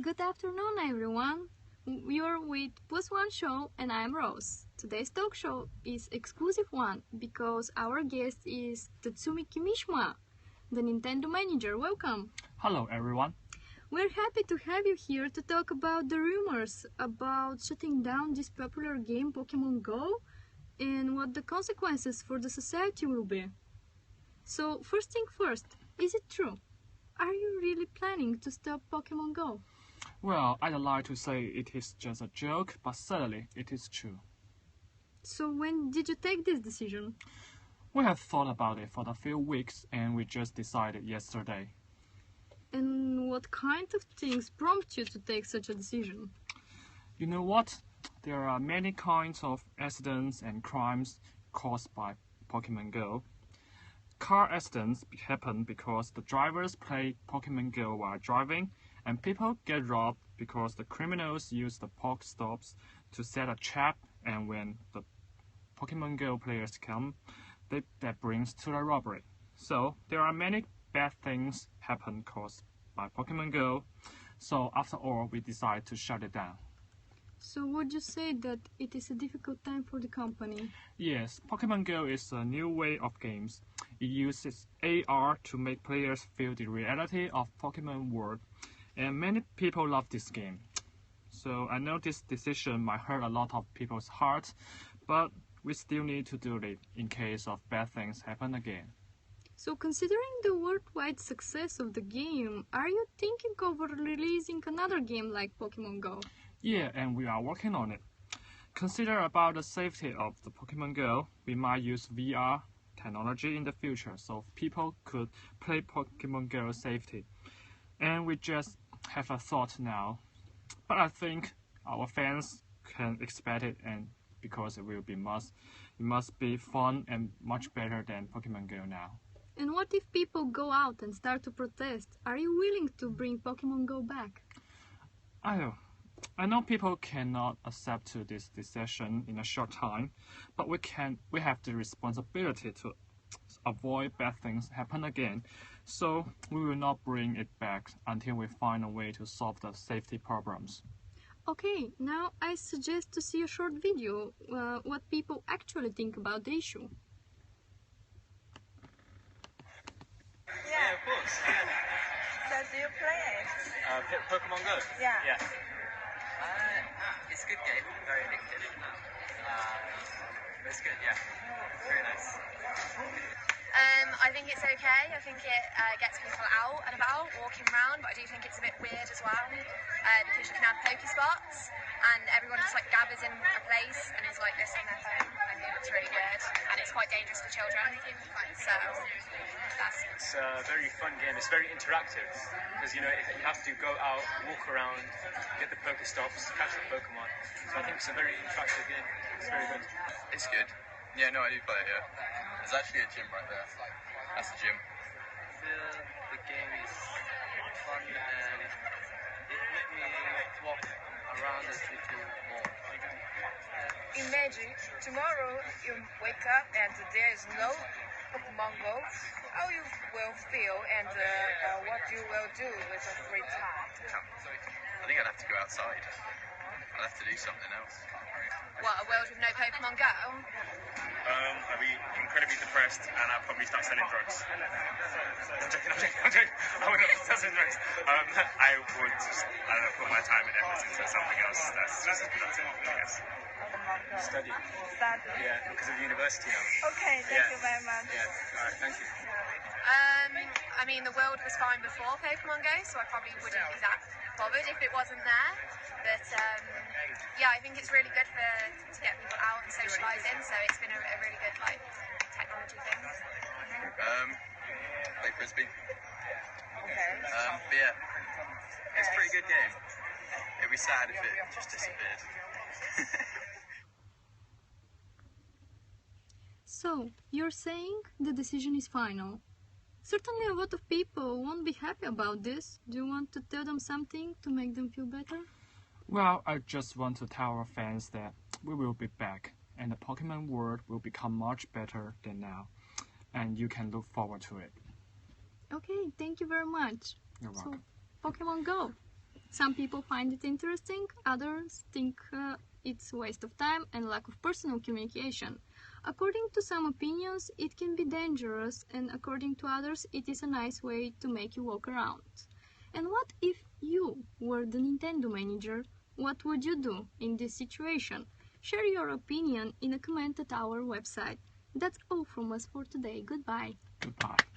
Good afternoon, everyone. You're with Plus One Show, and I'm Rose. Today's talk show is exclusive one because our guest is Tatsumi Kimishima, the Nintendo manager. Welcome. Hello, everyone. We're happy to have you here to talk about the rumors about shutting down this popular game, Pokemon Go, and what the consequences for the society will be. So, first thing first, is it true? Are you really planning to stop Pokemon Go? Well, I'd like to say it is just a joke, but certainly it is true. So when did you take this decision? We have thought about it for a few weeks and we just decided yesterday. And what kind of things prompt you to take such a decision? You know what? There are many kinds of accidents and crimes caused by Pokemon Go. Car accidents happen because the drivers play Pokemon Go while driving, and people get robbed because the criminals use the Pokestops to set a trap, and when the Pokemon Go players come, that brings to the robbery. So there are many bad things happen caused by Pokemon Go. So after all, we decided to shut it down. So would you say that it is a difficult time for the company? Yes, Pokemon Go is a new way of games. It uses AR to make players feel the reality of Pokemon world, and many people love this game. So I know this decision might hurt a lot of people's hearts, but we still need to do it in case of bad things happen again. So considering the worldwide success of the game, are you thinking of releasing another game like Pokemon Go? Yeah, and we are working on it. Consider about the safety of the Pokemon Go. We might use VR technology in the future so people could play Pokemon Go safety. And we just have a thought now. But I think our fans can expect it, and because it must be fun and much better than Pokemon Go now. And what if people go out and start to protest? Are you willing to bring Pokemon Go back? I know people cannot accept to this decision in a short time, but we have the responsibility to avoid bad things happen again. So we will not bring it back until we find a way to solve the safety problems. Okay, now I suggest to see a short video what people actually think about the issue. Yeah, of course. Yeah. So do you play it? Pokemon Go. Yeah. Yeah. It's a good game, very addictive. It's good. Yeah. Very nice. I think it's okay. I think it gets people out and about, walking around, but I do think it's a bit weird as well because you can have Pokespots and everyone just like gathers in a place and is like this on their phone. I think it's really weird and it's quite dangerous for children. So It's a very fun game. It's very interactive because you have to go out, walk around, get the Pokestops, catch the Pokemon. So I think it's a very interactive game. It's very good. It's good. Yeah, no, I do play it, yeah. There's actually a gym right there. That's the gym. The game is fun and it made me walk around the city more. Imagine tomorrow you wake up and there is no Pokemon Go. How you will feel and what you will do with your free time. I think I'd have to go outside. I'd have to do something else. what, a world with no Pokemon Go? I'd be incredibly depressed and I'd probably start selling drugs. I'm joking. I would not start selling drugs. I would just, put my time and effort into something else that's just as productive, I guess. Study. Yeah, because of university now. Okay, thank you very much. Yeah, alright, thank you. I mean, the world was fine before Pokemon Go, so I probably wouldn't be that bothered if it wasn't there. But yeah, I think it's really good to get people out and socialise in. So it's been a really good technology thing. Play frisbee. Okay. But yeah, it's a pretty good game. It'd be sad if it just disappeared. So, you're saying the decision is final. Certainly a lot of people won't be happy about this. Do you want to tell them something to make them feel better? Well, I just want to tell our fans that we will be back and the Pokemon world will become much better than now. And you can look forward to it. Okay, thank you very much. You're welcome. So, Pokemon Go. Some people find it interesting, others think it's a waste of time and lack of personal communication. According to some opinions, it can be dangerous, and according to others, it is a nice way to make you walk around. And what if you were the Nintendo manager? What would you do in this situation? Share your opinion in a comment at our website. That's all from us for today. Goodbye. Goodbye.